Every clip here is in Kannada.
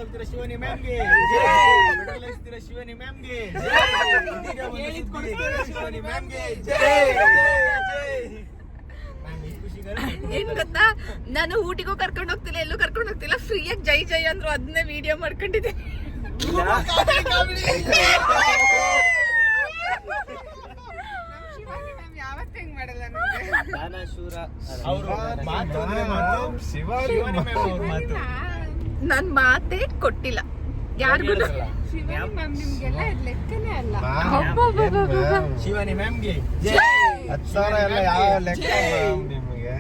ಕರ್ಕೊಂಡು ಹೋಗ್ತೀರಾ ಶಿವಾನಿ ಮ್ಯಾಮ್ಗೆ, ಮೆಡಲ್ ಹಚ್ತೀರಾ ಶಿವಾನಿ ಮ್ಯಾಮ್ಗೆ, ಶಿವಾನಿ ಮ್ಯಾಮ್ಗೆ ಏನ್ ಗೊತ್ತಾ, ನಾನು ಊಟಿಗೂ ಕರ್ಕೊಂಡು ಹೋಗ್ತಿಲ್ಲ, ಎಲ್ಲೂ ಕರ್ಕೊಂಡು ಹೋಗ್ತಿಲ್ಲ, ಫ್ರೀಯಾಗಿ ಜೈ ಜೈ ಅಂದ್ರು, ಅದನ್ನೇ ವಿಡಿಯೋ ಮಾಡ್ಕೊಂಡಿದ್ದೀನಿ. ಯಾವತ್ತ ಹೆಂಗ್ ಮಾಡಲ್ಲ ನನ್ ಮಾತೇ ಕೊಟ್ಟಿಲ್ಲ ಯಾರಿಗೂ. ಶಿವಾನಿ ಮ್ಯಾಮ್ಗೆ 10,000 ಎಲ್ಲ ಯಾವ ಲೆಕ್ಕ ನಿಮ್ಗೆ?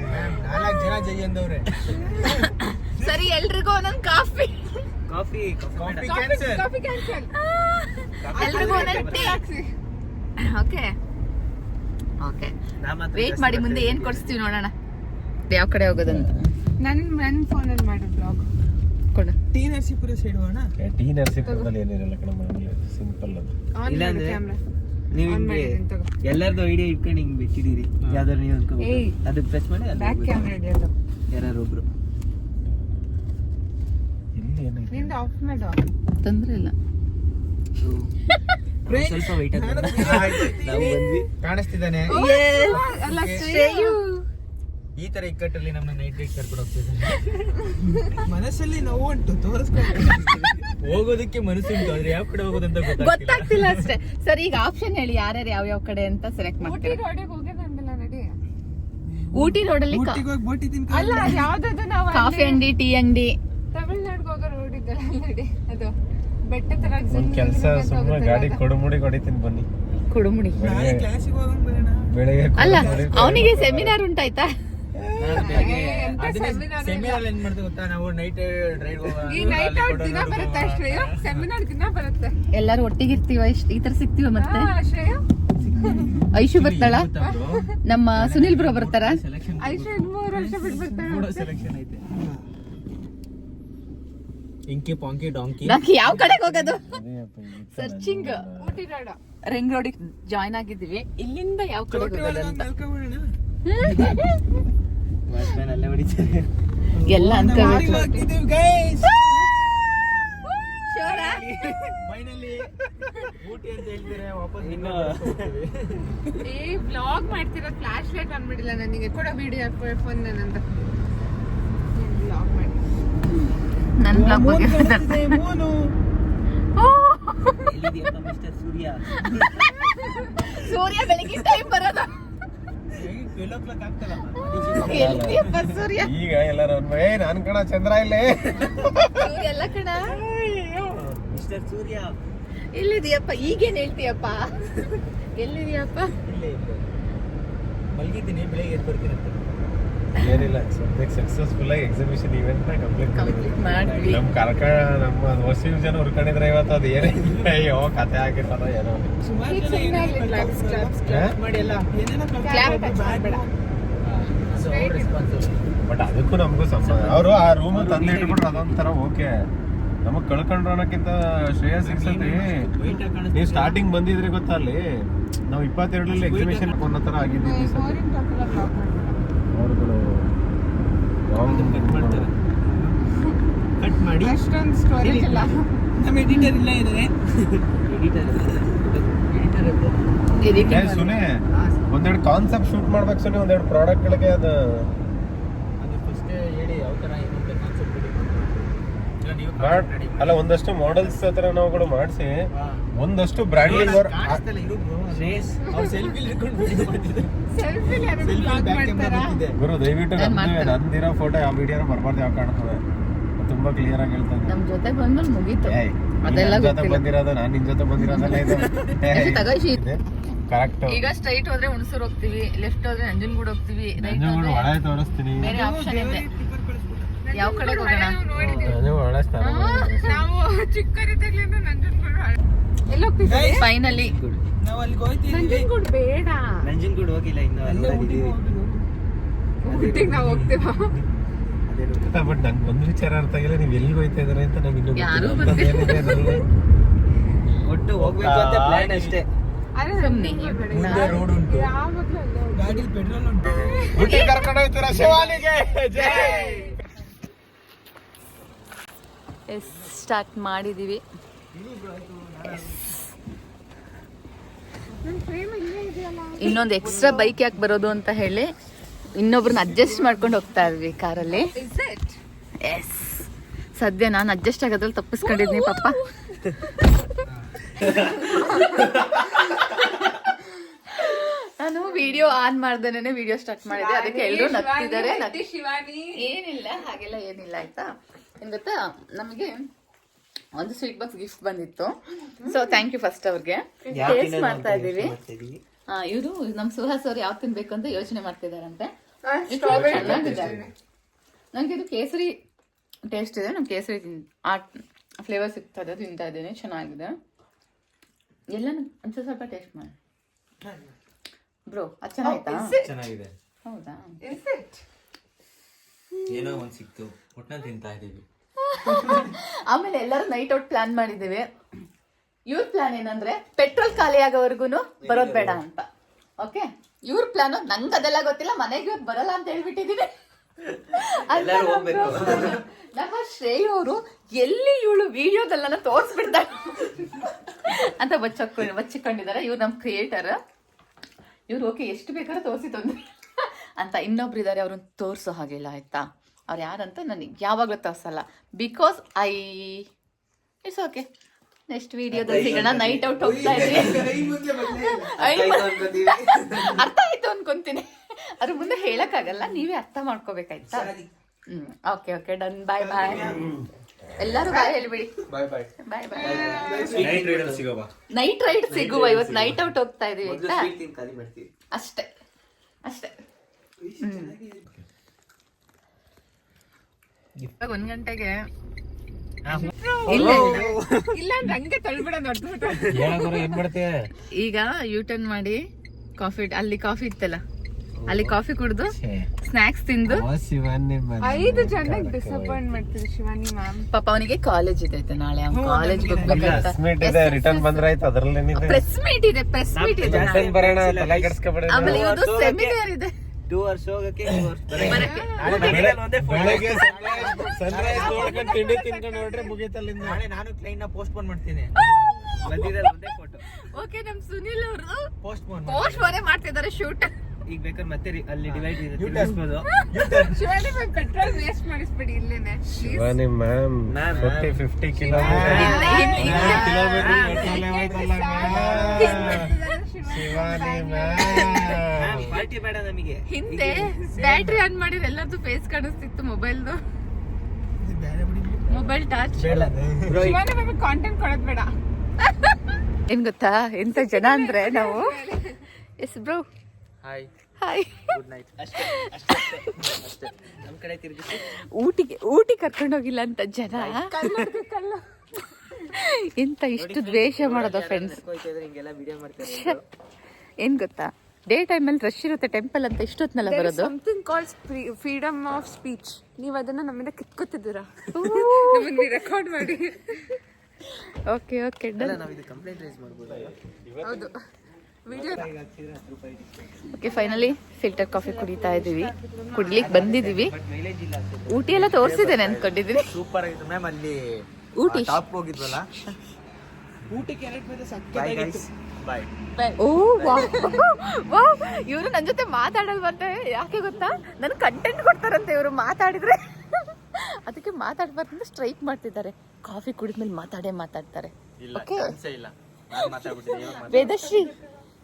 4 ಜನ ಜೈ ಅಂದವ್ರೆ. ಸರಿ, ಎಲ್ರಿಗೂ ಒಂದೊಂದು ಕಾಫಿ ಕ್ಯಾನ್ಸಲ್. ಎಲ್ರಿಗೂ ಒಂದೊಂದು ಟೀ. ಓಕೆ ಓಕೆ, ವೇಟ್ ಮಾಡಿ, ಮುಂದೆ ಏನ್ ಕೊಡಿಸ್ತೀವಿ ನೋಡೋಣ, ಯಾವ ಕಡೆ ಹೋಗೋದಂತ. ನನ್ನ ಫೋನಲ್ಲಿ ಮಾಡಿ ಬ್ಲಾಗ್ ಕೊಡು. ಟಿ ನರಸೀಪುರ ಸೈಡ್ ಹೋಗೋಣ. ಟಿ ನರಸೀಪುರದಲ್ಲಿ ಏನಿರಲ್ಲ ಕಣ, ಸಿಂಪಲ್ ಅದು. ಇಲ್ಲಾಂದ್ರೆ ನೀವು ಹಿಂಗೆ ಎಲ್ಲರದು ಐಡಿಯಾ ಇಟ್ಕೊಂಡು ಹಿಂಗ್ ಬಿಟ್ಟಿದ್ದೀರಿ, ಯಾವ್ದಾರು ನೀವು ಅನ್ಕೋಬೇಕು, ಅದಕ್ಕೆ ಪ್ರೆಸ್ ಮಾಡಿ ಬ್ಯಾಕ್ ಕ್ಯಾಮ್ರಾ ಹಿಡಿಯೋದು. ಯಾರು ಒಬ್ರು ಇಲ್ಲಿ ಏನಿದೆ ನಿಂದ ಆಫ್ ಮಾಡು, ತೊಂದ್ರೆ ಇಲ್ಲ. ಸ್ವಲ್ಪ ವೈಟ್ ನಾವು ಬಂದ್ವಿ. ಕಾಣಿಸ್ತಿದ್ದಾನೆ ಅಲ್ಲ ಈ ತರ ಇಕ್ಕಟ್ಟಲ್ಲಿ ನಮ್ಮ ನೈಟ್ ಡ್ರೈವ್ ಕರ್ಕೊಂಡು ಹೋಗ್ತಿದ್ದಾರೆ. ಮನಸ್ಸಲ್ಲಿ ನೋವು ಉಂಟು, ತೋರಿಸ್ಕೊಂಡು ಹೋಗೋದಕ್ಕೆ ಮನಸ್ಸುಂಟು, ಆದ್ರೆ ಯಾವ ಕಡೆ ಹೋಗೋದಂತ ಗೊತ್ತಾಗ್ತಿಲ್ಲ ಅಷ್ಟೇ. ಸರಿ, ಈಗ ಆಪ್ಷನ್ ಹೇಳಿ, ಯಾರ್ಯಾರು ಯಾವ ಕಡೆ ಅಂತ ಸೆಲೆಕ್ಟ್ ಮಾಡ್ತೀವಿ. ಊಟಿ ರೋಡಿಗೆ ಹೋಗೋದಂದಿಲ್ಲ ನಡಿ. ಊಟಿ ರೋಡಲ್ಲಿ ಬೋಟಿ ಅಲ್ಲ, ಯಾವ್ದದು ನಾವು ಕಾಫಿ ಅಂಗಡಿ, ಟೀ ಅಂಗಡಿ. ತಮಿಳ್ನಾಡಿಗೆ ಹೋಗೋ ರೋಡ್ ಇದ್ದಲ್ಲ ನಡಿ, ಅದು ಬೆಟ್ಟ ತರ ಒಂದ್ ಕೆಲ್ಸ, ಸುಮ್ಮನೆ ಗಾಡಿ ಕೊಡುಮುಡಿ ಹೊಡಿತೀನಿ ಬನ್ನಿ. ಕುಡುಮುಡಿ ಕ್ಲಾಸಿಗೆ ಹೋಗೋಣ ಬರೋಣ. ಬೆಳಿಗ್ಗೆ ಅಲ್ಲ, ಅವನಿಗೆ ಸೆಮಿನಾರ್ ಉಂಟಾಯ್ತಾ? ಸೆಮಿನಾರ್ ಏನ್ ಮಾಡ್ತೀವಿ ಗೊತ್ತಾ, ನಾವು ನೈಟ್ ಡ್ರೈವ್ ಈ ನೈಟ್ ಔಟ್ ದಿನ ಬರುತ್ತೆ ಶ್ರೇಯ, ಸೆಮಿನಾರ್ ದಿನ ಬರುತ್ತೆ. ಎಲ್ಲಾರು ಒಟ್ಟಿಗೆ ಇರ್ತೀವ, ಈ ತರ ಸಿಗ್ತೀವ. ಮತ್ತೆ ಶ್ರೇಯ ಐಶು ಬರ್ತಾಳ, ನಮ್ಮ ಸುನಿಲ್ ಬ್ರೋ ಬರ್ತಾರ. ಐಶು 3 ವರ್ಷ ಬಿಟ್ಬಿಡ್ತಾಳೆ. ಸೆಲೆಕ್ಷನ್ ಐತೆ. ಇಂಕಿ ಪಾಂಕಿ ಡಾಂಕಿ. ನಾಕಿ ಯಾವ ಕಡೆಗೆ ಹೋಗೋದು? ಸರ್ಚಿಂಗ್. ಊಟಿ ರೋಡ ರಿಂಗ್ ರೋಡಿಗೆ ಜಾಯ್ನ್ ಆಗಿದ್ದೀವಿ. ಇಲ್ಲಿಂದ ಯಾವ ಕಡೆ ಹೋಗೋದಂತ ವಾಚ್ಮ್ಯಾನ್ ಅಲ್ಲೇ ಹೊಡಿತಾರೆ ಎಲ್ಲ ಅನ್ಕೋಬೇಕು. ಫೈನಲಿ ಊಟಿ ಅಂತ ಹೇಳ್ತೀರಾ, ವಾಪಸ್ ಇನ್ನು ಏ ಬ್ಲಾಗ್ ಮಾಡ್ತಿರೋ, ಫ್ಲಾಶ್ ಲೈಟ್ ಬಂದ್ಬಿಡಿಲ್ಲ ನನಗೆ, ಕೂಡ ವಿಡಿಯೋ ಫೋನ್ ನಂತ ಬ್ಲಾಗ್ ಮಾಡಿ. ನನ್ ಬ್ಲಾಗ್ ಬಗ್ಗೆ ಎಲ್ಲಿದೆಯಪ್ಪ ಮಿಸ್ಟರ್ ಸೂರ್ಯ? ಸೂರ್ಯ ಬೆಳಿಗ್ಗೆ ಟೈಮ್ ಬರೋದು. 12 o'clock ಆಗ್ತಲ್ಲ. ಎಲ್ಲಿದೆಯಪ್ಪ ಸೂರ್ಯ? ಈಗ ಎಲ್ಲರೂ ನಾನ್ ಕಣ ಚಂದ್ರ ಇಲ್ಲೇ, ಸೂರ್ಯ ಎಲ್ಲ ಕಣ. ಮಿಸ್ಟರ್ ಸೂರ್ಯ ಎಲ್ಲಿದೆಯಪ್ಪ? ಈಗೇನ್ ಹೇಳ್ತೀಯಪ್ಪ? ಎಲ್ಲಿದೆಯಪ್ಪ? ಇಲ್ಲೇ ಮಲಗಿದ್ದೀನಿ, ಬೆಳಿಗ್ಗೆ ಎದ್ದು ಬರ್ತೀನಿ ಅಂತ. ಏನಿಲ್ಲ, ಸದ್ಯಕ್ಕೆ ಸಕ್ಸಸ್ಫುಲ್ ಆಗಿ ಎಕ್ಸಿಬಿಷನ್ ಇವೆಂಟ್ ನ ಕಂಪ್ಲೀಟ್ ಮಾಡ್ವಿ. ನಮ್ ನಮ್ಮ ಹೊಸ ಜನ ಹುರ್ಕೊಂಡಿದ್ರೆ ಇವತ್ತು ಅದು ಏನಿಲ್ಲ, ಅಯ್ಯೋ ಕತೆ ಆಗಿರ್ತದ ಏನೋ. ಮಾಡಿ ಎಲ್ಲ ಏನೇನೋ ಬಟ್ ಅದಕ್ಕೂ ನಮಗೂ ಸಂಬಂಧ. ಅವರು ಆ ರೂಮ್ ತಂದು ಇಟ್ಬಿಟ್ರೆ ಅದೊಂಥರ ಓಕೆ. ನಮಗ್ ಕಳ್ಕೊಂಡ್ರೋಣಕ್ಕಿಂತ ಶ್ರೇಯಸ್ ಸಿಕ್ಸಲ್ಲಿ ನೀವು ಸ್ಟಾರ್ಟಿಂಗ್ ಬಂದಿದ್ರಿ ಗೊತ್ತಾ, ಅಲ್ಲಿ ನಾವು 22ರಲ್ಲಿ ಎಕ್ಸಿಬಿಷನ್ ಒಂದೋ ತರ ಆಗಿದ್ದೀವಿ. ಅವ್ರುಗಳು ಕಟ್ ಮಾಡಿ ಅಷ್ಟೊಂದು ಸ್ಟೋರೇಜ್ ಇಲ್ಲ. ನಮ್ಮ ಎಡಿಟರ್ ಇಲ್ಲ ಇದ್ದಾರೆ. ಎಡಿಟರ್ ಸುನೆ ಒಂದೆರಡು ಕಾನ್ಸೆಪ್ಟ್ ಶೂಟ್ ಮಾಡ್ಬೇಕು ಸುನೆ, ಒಂದೆರಡು ಪ್ರಾಡಕ್ಟ್ ಗಳಿಗೆ ಅದು ಫಸ್ಟ್ ಹೇಳಿ ಯಾವ ತರ ಏನಂತ ಕಾನ್ಸೆಪ್ಟ್ ಅಲ್ಲ, ಒಂದಷ್ಟು ಮಾಡೆಲ್ಸ್ ಹತ್ರ ನಾವುಗಳು ಮಾಡಿಸಿ, ಒಂದಷ್ಟು ಬ್ರ್ಯಾಂಡಿಂಗ್ ಗುರು ದಯವಿಟ್ಟು ನಂದಿರೋ ಫೋಟೋ ಯಾವ ವಿಡಿಯೋ ಬರ್ಬಾರ್ದು, ಯಾವ ಕಾಣ್ತದೆ ತುಂಬಾ ಕ್ಲಿಯರ್ ಆಗಿ ಹೇಳ್ತಾರೆ. ನಮ್ ಜೊತೆ ಬಂದ್ಮೇಲೆ ಮುಗೀತು ಅದೆಲ್ಲ. ಜೊತೆ ಬಂದಿರೋದು, ನಾನ್ ನಿನ್ ಜೊತೆ ಬಂದಿರೋದಲ್ಲ ಇದು ಕರೆಕ್ಟ್. ಈಗ ಸ್ಟ್ರೈಟ್ ಹೋದ್ರೆ ಹುಣಸೂರು ಹೋಗ್ತೀವಿ, ಲೆಫ್ಟ್ ಹೋದ್ರೆ ನಂಜನಗೂಡು ಹೋಗ್ತೀವಿ, ರೈಟ್ ಹೋದ್ರೆ ಒಳ್ಳೆ ತೋರಿಸ್ತೀನಿ. ಬೇರೆ ಆಪ್ಷನ್ ಇದೆ. ಯಾವ ಕಡೆ ಹೋಗೋಣ? ಒಳ್ಳೆ ಸ್ಥಾನ. ನಾವು ಚಿಕ್ಕರಿದ್ದಾಗಲಿಂದ ನಂಜನಗೂಡು ಎಲ್ಲ ಹೋಗ್ತೀವಿ. ಫೈನಲಿ ನಾವು ಅಲ್ಲಿಗೆ ಹೋಗ್ತೀವಿ. ನಂಜನಗೂಡು ಬೇಡ, ನಂಜನಗೂಡು ಹೋಗಿಲ್ಲ ಇನ್ನು, ಅಲ್ಲಿದ್ದೀವಿ. ಊಟಿಗೆ ನಾವು ಹೋಗ್ತೀವ. ಬಟ್ ನಂಗೆ ಒಂದು ವಿಚಾರ ಅರ್ಥ ಆಗಿಲ್ಲ, ನೀವು ಎಲ್ಲಿಗೆ ಹೋಗ್ತಾ ಇದಾರೆ ಅಂತ ನಂಗೆ ಇನ್ನೂ ಯಾರೂ ಒಟ್ಟು ಹೋಗ್ಬೇಕು ಅಂತ ಪ್ಲಾನ್ ಅಷ್ಟೇ. ಮುಂದೆ ರೋಡ್ ಉಂಟು, ಯಾವಾಗ್ಲೂ ಅಲ್ಲೇ ಹೋಗ್ತೀವಿ. ಗಾಡಿಲಿ ಪೆಟ್ರೋಲ್ ಉಂಟು. ಊಟಿಗೆ ಕರ್ಕೊಂಡು ಹೋಗ್ತೀರಾ ಶಿವಾನಿಗೆ? ಜೈ. ಎಸ್ ಸ್ಟಾರ್ಟ್ ಮಾಡಿದ್ದೀವಿ. ಇನ್ನೊಂದು ಎಕ್ಸ್ಟ್ರಾ ಬೈಕ್ ಯಾಕೆ ಬರೋದು ಅಂತ ಹೇಳಿ ಇನ್ನೊಬ್ರನ್ನ ಅಡ್ಜಸ್ಟ್ ಮಾಡ್ಕೊಂಡು ಹೋಗ್ತಾ ಇದ್ವಿ ಕಾರಲ್ಲಿ. ಎಸ್ ಸದ್ಯ ನಾನು ಅಡ್ಜಸ್ಟ್ ಆಗೋದ್ರಲ್ಲಿ ತಪ್ಪಿಸ್ಕೊಂಡಿದ್ನಿ ಪಾಪ. ನಾನು ವಿಡಿಯೋ ಆನ್ ಮಾಡ್ದೇನೆ ವಿಡಿಯೋ ಸ್ಟಾರ್ಟ್ ಮಾಡಿದೆ, ಅದಕ್ಕೆ ಎಲ್ಲರೂ ನಗ್ತಿದ್ದಾರೆ. ಏನಿಲ್ಲ ಹಾಗೆಲ್ಲ ಏನಿಲ್ಲ ಆಯ್ತಾ. ಏನ್ ಗೊತ್ತಾ, ನಮಗೆ ಒಂದು ಸ್ವೀಟ್ ಬಾಕ್ಸ್ ಗಿಫ್ಟ್ ಬಂದಿತ್ತು. ಸೊ ಥ್ಯಾಂಕ್ ಯು ಫಸ್ಟ್ ಅವ್ರಿಗೆ. ಟೇಸ್ಟ್ ಮಾಡ್ತಾ ಇದೀವಿ. ಇವರು ನಮ್ ಸುಹಾಸ್ ಅವ್ರು ಯಾವ್ದು ತಿನ್ಬೇಕು ಅಂತ ಯೋಚನೆ ಮಾಡ್ತಿದಾರಂತೆ. ನಂಗೆ ಇದು ಕೇಸರಿ ಟೇಸ್ಟ್ ಇದೆ. ನಮ್ ಕೇಸರಿ ಆ ಫ್ಲೇವರ್ ಸಿಗ್ತಾ ಇದೆ, ತಿಂತಾ ಇದ್ದೀನಿ, ಚೆನ್ನಾಗಿದೆ. ಎಲ್ಲ ಒಂದ್ಸಲ ಸ್ವಲ್ಪ ಟೇಸ್ಟ್ ಮಾಡಿ ಬ್ರೋ. ಅದು ಚೆನ್ನಾಯ್ತಾ? ಚೆನ್ನಾಗಿದೆ. ಹೌದಾ? ಏನೋ ಒಂದ್ ಸಿಕ್ತು, ಒಟ್ನಲ್ಲಿ ತಿಂತಾ ಇದೀವಿ. ಆಮೇಲೆ ಎಲ್ಲರೂ ನೈಟ್ ಔಟ್ ಪ್ಲಾನ್ ಮಾಡಿದ್ದೇವೆ. ಇವ್ರ ಪ್ಲಾನ್ ಏನಂದ್ರೆ ಪೆಟ್ರೋಲ್ ಖಾಲಿ ಆಗೋವರೆಗೂ ಬರೋದ್ ಬೇಡ ಅಂತ. ಓಕೆ, ಇವ್ರ ಪ್ಲಾನ್ ನಂಗೆ ಅದೆಲ್ಲ ಗೊತ್ತಿಲ್ಲ, ಮನೆಗೆ ಇವತ್ತು ಬರಲ್ಲ ಅಂತ ಹೇಳ್ಬಿಟ್ಟಿದೀವಿ. ನಮ್ಮ ಶ್ರೇಯ ಅವರು ಎಲ್ಲಿ ಇವಳು ವಿಡಿಯೋದೆಲ್ಲ ತೋರಿಸ್ಬಿಡ್ತಾರೆ ಅಂತ ಬಚ್ಚಿಕೊಂಡಿದ್ದಾರೆ. ಇವ್ರು ನಮ್ ಕ್ರಿಯೇಟರ್. ಇವ್ರು ಓಕೆ ಎಷ್ಟು ಬೇಕಾದ್ರೂ ತೋರಿಸಿ ತೊಂದ್ರೆ ಅಂತ. ಇನ್ನೊಬ್ರು ಇದಾರೆ, ಅವ್ರನ್ನ ತೋರಿಸೋ ಹಾಗಿಲ್ಲ ಆಯ್ತಾ. ಅವ್ರು ಯಾರಂತ ನನಗೆ ಯಾವಾಗಲೂ ತೋರಿಸಲ್ಲ, ಬಿಕಾಸ್ ಇಟ್ಸ್ ಓಕೆ. ನೆಕ್ಸ್ಟ್ ವಿಡಿಯೋದಲ್ಲಿ ಸಿಗೋಣ. ನೈಟ್ ಔಟ್ ಹೋಗ್ತಾ ಇದ್ದೀವಿ. ಅರ್ಥ ಆಯ್ತು ಅನ್ಕೊಂತೀನಿ. ಅದ್ರ ಮುಂದೆ ಹೇಳಕ್ಕಾಗಲ್ಲ, ನೀವೇ ಅರ್ಥ ಮಾಡ್ಕೋಬೇಕಾಯ್ತಾ. Okay okay done. Bye bye. ಎಲ್ಲರೂ ಬಾಯ್ ಹೇಳ್ಬಿಡಿ. ಬಾಯ್ ಬಾಯ್ ಬಾಯ್ ಬಾಯ್. ನೈಟ್ ರೈಡ್ ಸಿಗುವ. ಇವತ್ತು ನೈಟ್ ಔಟ್ ಹೋಗ್ತಾ ಇದೀವಿ ಆಯ್ತಾ. ಅಷ್ಟೇ ಅಷ್ಟೇ. 1 ಗಂಟೆಗೆ ಇಲ್ಲ ಹಂಗೆ ತಳ್ಬಿಡ ಈಗ ಯೂಟರ್ನ್ ಮಾಡಿ ಕಾಫಿ, ಅಲ್ಲಿ ಕಾಫಿ ಇತ್ತಲ್ಲ, ಅಲ್ಲಿ ಕಾಫಿ ಕುಡಿದು ಸ್ನಾಕ್ಸ್ ತಿಂದು 5 ಜನಕ್ಕೆ ಡಿಸಪಾಯಿಂಟ್ ಮಾಡ್ತೀವಿ ಶಿವಾನಿ ಮ್ಯಾಮ್. ಪಾಪ ಅವನಿಗೆ ಕಾಲೇಜ್ ಇದೆ ನಾಳೆ. ಅವ್ನು ಕಾಲೇಜ್ ರಿಟರ್ನ್ ಬಂದ್ರೆ ಆಯ್ತು. ಅದ್ರಲ್ಲಿ ಪ್ರೆಸ್ ಮೀಟ್ ಇದೆ, ಪ್ರೆಸ್ ಮೀಟ್ ಇದೆ. ಆಮೇಲೆ ಇವತ್ತು ಸೆಮಿನಾರ್ ಇದೆ. 2 ವರ್ಷ ಹೋಗಕ್ಕೆ ಸನ್ರೈಸ್ ನೋಡ್ಕೊಂಡು ತಿಂಡಿ ತಿನ್ಕೊಂಡು ನೋಡ್ರೆ ಮುಗಿತಲ್ಲ. ನಾಳೆ ನಾನು ಕ್ಲೈಂಟ್ ನ ಪೋಸ್ಟ್ಪೋನ್ ಮಾಡ್ತೀನಿ. ಓಕೆ, ನಮ್ ಸುನಿಲ್ ಅವರು ಪೋಸ್ಟ್ಪೋನ್ ಮಾಡ್ತಿದ್ದಾರೆ ಶೂಟ್. ಈಗ ಬೇಕಾದ್ರೆ ಮತ್ತೆ ಅಲ್ಲಿ ಡಿವೈಡ್ ಇದೆ ತಿರ್ಗಿಸ್ಬೋದು. ಶಿವಾನಿ ಮ್ಯಾಮ್ ಪೆಟ್ರೋಲ್ ವೇಸ್ಟ್ ಮಾಡಿಸ್ಬೇಡಿ ಇಲ್ಲೇನೆ. Shivani ma'am 50 kilometre Shivani ma'am party ಬೇಡ ನಮಗೆ. ಹಿಂದೆ ಬ್ಯಾಟ್ರಿ ಆನ್ ಮಾಡಿದ್ರೆ ಎಲ್ಲರದು ಫೇಸ್ ಕಾಣಿಸ್ತಿತ್ತು ಮೊಬೈಲ್ದು. Mobile touch. Shivani ma'am content ಕೊಡೋದ್ ಬೇಡ. ಏನ್ ಗೊತ್ತಾ, ಎಂತ ಜನ ಅಂದ್ರೆ ನಾವು. Yes bro. Hi hi. Good night. ಅಷ್ಟೇ ಅಷ್ಟೇ ಅಷ್ಟೇ. ನಮ್ ಕಡೆ ತಿರುಗಿಸಿ. ಊಟಿ ಕರ್ಕೊಂಡೋಗಿಲ್ಲ ಅಂತ ಜನ ಎಂತ ಇಷ್ಟು ದ್ವೇಷ ಮಾಡೋದು ಫ್ರೆಂಡ್ಸ್. ಹಿಂಗೆಲ್ಲ ವಿಡಿಯೋ ಮಾಡ್ತಾರೆ. ಏನ್ ಗೊತ್ತಾ, ಡೇ ಟೈಮಲ್ಲಿ ರಶ್ ಇರುತ್ತೆ ಟೆಂಪಲ್ ಅಂತ ಇಷ್ಟೊತ್ನೆಲ್ಲ ಬರೋದು. Something calls freedom of speech. ನೀವು ಅದನ್ನ ನಮ್ಮಿಂದ ಕಿತ್ಕೋತಿದ್ದೀರಾ. ನಮ್ಮನ್ನ ರೆಕಾರ್ಡ್ ಮಾಡಿ. ಓಕೆ ಓಕೆ ಅಲ್ಲ, ನಾವು ಇದು ಕಂಪ್ಲೇಂಟ್ ರೈಸ್ ಮಾಡ್ಬೋದು. ಹೌದು, video. Okay, finally filter coffee ಕುಡಿತಾ ಇದೀವಿ. ಕುಡ್ಲಿಕ್ಕೆ ಬಂದಿದೀವಿ. ಮೈಲೇಜ್ ಇಲ್ಲ. ಊಟಿ ಎಲ್ಲ ತೋರಿಸಿದ್ದೇನೆ ಅನ್ಕೊಂಡಿದ್ದೀನಿ. ಸೂಪರ್ ಆಗಿತ್ತು ಮ್ಯಾಮ್. ಅಲ್ಲಿ ಊಟಿ ಟಾಪ್ ಹೋಗಿದ್ವಲ್ಲ, ಊಟಿ ಕ್ಯಾರೆಟ್ ಮೇಲೆ ಸಕ್ಕತ್ತಾಗಿತ್ತು. ಬಾಯ್. ಓ ವಾವ್, ಇವರು ನನ್ನ ಜೊತೆ ಮಾತಾಡಲ್ವಂತೆ. ಯಾಕೆ ಗೊತ್ತಾ, ನನ್ ಕಂಟೆಂಟ್ ಕೊಡ್ತಾರಂತೆ ಇವರು ಮಾತಾಡಿದ್ರೆ. ಅದಕ್ಕೆ ಮಾತಾಡ್ಬಾರ್ದು ಸ್ಟ್ರೈಕ್ ಮಾಡ್ತಿದ್ದಾರೆ. ಕಾಫಿ ಕುಡಿದ್ಮೇಲೆ ಮಾತಾಡ್ತಾರೆ. Okay,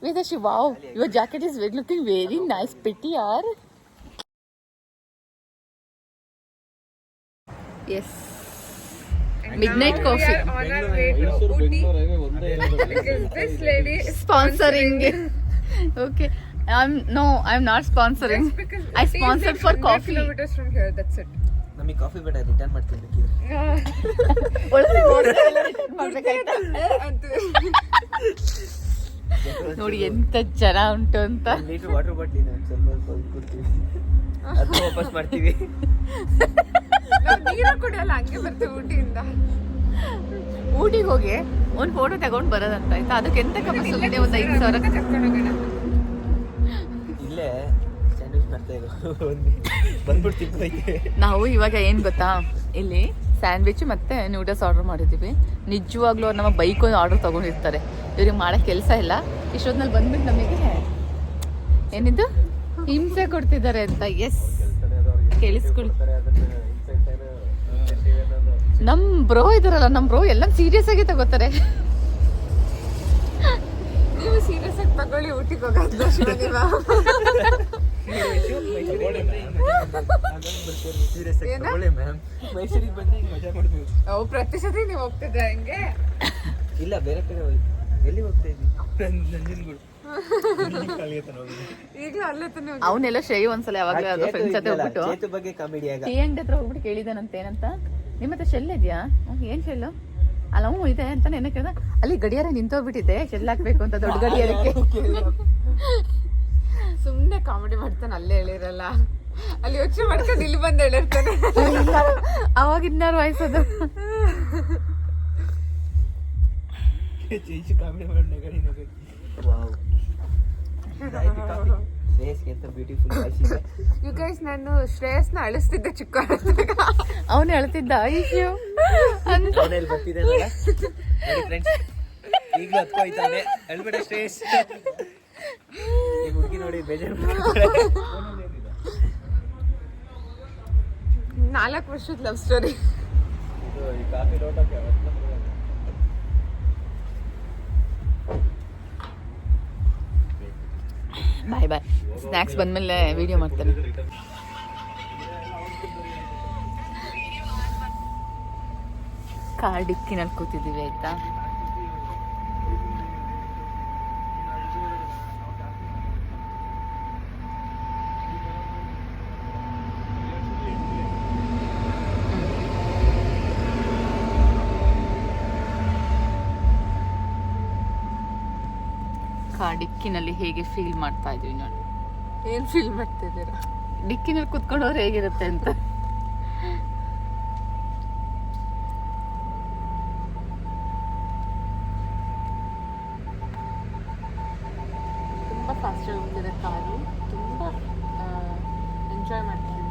Vedashree wow, your jacket is looking very nice. Pity ಯಾರ್. Yes, midnight coffee on our way to Ooty. This lady is sponsoring. Okay, I'm not sponsoring. I sponsored for coffee. Kilometers from here, that's it. ನಮಗೆ ಕಾಫಿ ಬೇಡ, ರಿಟರ್ನ್ ಮಾಡ್ತೀನಿ ಬೇಕಿದ್ರೆ. ನೋಡಿ ಎಂತ ಜನ ಉಂಟು ಅಂತ. ಲೀಟರ್ ವಾಟರ್ ಬಾಟ್ಲಿ ಇದೆ, ಸ್ವಲ್ಪ ಕೊಡ್ತೀವಿ, ಅದು ವಾಪಸ್ ಮಾಡ್ತೀವಿ. ನೀರು ಕುಡಿಯಲ್ಲ, ಹಂಗೆ ಬರ್ತೀವಿ ಊಟಿಯಿಂದ. ಊಟಿಗೆ ಹೋಗಿ ಒಂದು ಫೋಟೋ ತಗೊಂಡು ಬರೋದಂತ ಆಯ್ತಾ. ಅದಕ್ಕೆ ಎಂತ ಸುಮ್ಮನೆ ಒಂದು 5,000 ಕರ್ಕೊಂಡು ಹೋಗೋಣ. ಇಲ್ಲೇ ಸ್ಯಾಂಡ್ವಿಚ್ ಮಾಡ್ತಾ ಇರೋ ಬಂದ್ಬಿಡ್ತೀವಿ. ನಾವು ಇವಾಗ ಏನ್ ಗೊತ್ತಾ, ಇಲ್ಲಿ ಸ್ಯಾಂಡ್ವಿಚ್ ಮತ್ತು ನೂಡಲ್ಸ್ ಆರ್ಡರ್ ಮಾಡಿದ್ದೀವಿ. ನಿಜವಾಗ್ಲೂ ಅವ್ರು ನಮ್ಮ ಬೈಕ್ ಒಂದು ಆರ್ಡರ್ ತೊಗೊಂಡಿರ್ತಾರೆ. ಇವ್ರಿಗೆ ಮಾಡೋ ಕೆಲಸ ಇಲ್ಲ. ಇಷ್ಟೊತ್ತಿನಲ್ಲಿ ಬಂದ್ಬಿಟ್ಟು ನಮಗೆ ಏನಿದು ಹಿಂಸೆ ಕೊಡ್ತಿದ್ದಾರೆ ಅಂತ. ಎಸ್, ಕೇಳಿಸ್ಕೊಳ್ಳಿ. ನಮ್ಮ ಬ್ರೋ ಇದಾರಲ್ಲ, ನಮ್ಮ ಬ್ರೋ ಎಲ್ಲ ಸೀರಿಯಸ್ ಆಗಿ ತಗೋತಾರೆ. ನೀವು ಸೀರಿಯಸ್ ಆಗಿ ತಗೊಳ್ಳಿ, ಊಟಿಗೆ ಹೋಗೋದು ಮೈಸೂರಿಗೆ ಬಂದ್ರೆ ಹಿಂಗ್ ಮಜಾ ಮಾಡ್ಬೋದು. ಅವು ಪ್ರತಿ ಸತಿ ನೀವು ಹೋಗ್ತಿದ್ರ ಹಂಗೆ? ಇಲ್ಲ, ಬೇರೆ ಕಡೆ ಎಲ್ಲಿ ಹೋಗ್ತಾ ಇದ್ವಿ? ನಂಜನಗೂಡು. ಈಗಲೂ ಅಲ್ಲೇ ತಾನೆ ಹೋಗಿ. ಅವನ್ನೆಲ್ಲ ಶ್ರೇಯ ಒಂದ್ಸಲ ಯಾವಾಗಲೂ ಅದು ಫ್ರೆಂಡ್ಸ್ ಜೊತೆ ಹೋಗ್ಬಿಟ್ಟು ಚೇತು ಬಗ್ಗೆ ಕಾಮಿಡಿ ಆಗ ಟೀ ಅಂಗಡಿ ಹತ್ರ ಹೋಗ್ಬಿಟ್ಟು ಕೇಳಿದಾನಂತ ಏನಂತ, ನಿಮ್ಮ ಹತ್ರ ಶೆಲ್ ಇದೆಯಾ? ಏನ್ ಶೆಲ್ಲು? ಅಲ್ಲ ಹ್ಞೂ ಇದೆ ಅಂತ ನೆನೆ ಕೇಳ್ದ. ಅಲ್ಲಿ ಗಡಿಯಾರ ನಿಂತೋಗ್ಬಿಟ್ಟಿದೆ, ಶೆಲ್ ಹಾಕ್ಬೇಕು ಅಂತ, ದೊಡ್ಡ ಗಡಿಯಾರಕ್ಕೆ. ಸುಮ್ನೆ ಕಾಮಿಡಿ ಮಾಡ್ತಾನೆ, ಅಲ್ಲೇ ಹೇಳಿರಲ್ಲ. ಅಲ್ಲಿ ಯೋಚನೆ ಮಾಡ್ಕೊಂಡು ಇಲ್ಲಿ ಬಂದು ಹೇಳಿರ್ತಾನೆ. ಅವಾಗ ಇನ್ನಾರು ವಯಸ್ಸದು. ಚೇಚು ಕಾಮಿಡಿ ಮಾಡಿ ನಗಡಿ ನಗಡಿ. ವಾವ್, ಇದಾಯ್ತು ಕಾಫಿ. ಶ್ರೇಯಸ್ಗೆ ಅಂತ ಬ್ಯೂಟಿಫುಲ್ ವಾಯ್ಸ್ ಇದೆ. ಯು ಗೈಸ್, ನಾನು ಶ್ರೇಯಸ್ನ ಅಳಿಸ್ತಿದ್ದೆ ಚಿಕ್ಕ ಅವನು ಹೇಳ್ತಿದ್ದ ಅಯ್ಯೋ ಅಂತ. ಮನೇಲಿ ಬರ್ತಿದ್ದಾನಲ್ಲ ನೋಡಿ ಫ್ರೆಂಡ್ಸ್, ಈಗಲೂ ಹತ್ಕೋಯ್ತಾನೆ. ಹೇಳ್ಬೇಡ ಶ್ರೇಯಸ್, ಈ ಹುಡುಗಿ ನೋಡಿ ಬೇಜಾರು. 4 ವರ್ಷದ ಲವ್ ಸ್ಟೋರಿ. ಈ ಕಾಫಿ ಲೋಟಕ್ಕೆ ಬಾಯ್ ಬಾಯ್. ಸ್ನ್ಯಾಕ್ಸ್ ಬಂದ್ಮೇಲೆ ವಿಡಿಯೋ ಮಾಡ್ತಾನೆ. ಕಾರ್ ಡಿಕ್ಕಿನಲ್ಲಿ ಕೂತಿದ್ದೀವಿ ಆಯ್ತಾ. ಕಾರ್ ಡಿಕ್ಕಿನಲ್ಲಿ ಹೇಗೆ ಫೀಲ್ ಮಾಡ್ತಾ ಇದೀವಿ ನೋಡಿ. ಏನ್ ಫೀಲ್ ಮಾಡ್ತಿದ್ದೀರಾ? ಡಿಕ್ಕಿನಲ್ಲಿ ಕುತ್ಕೊಂಡವ್ರು ಹೇಗಿರುತ್ತೆ ಅಂತ. ತುಂಬಾ ಫಾಸ್ಟ್ ಆಗಿ ಹೋಗ್ತಿದೆ ಕಾರು. ತುಂಬಾ ಎಂಜಾಯ್ ಮಾಡ್ತಿದ್ದೀವಿ.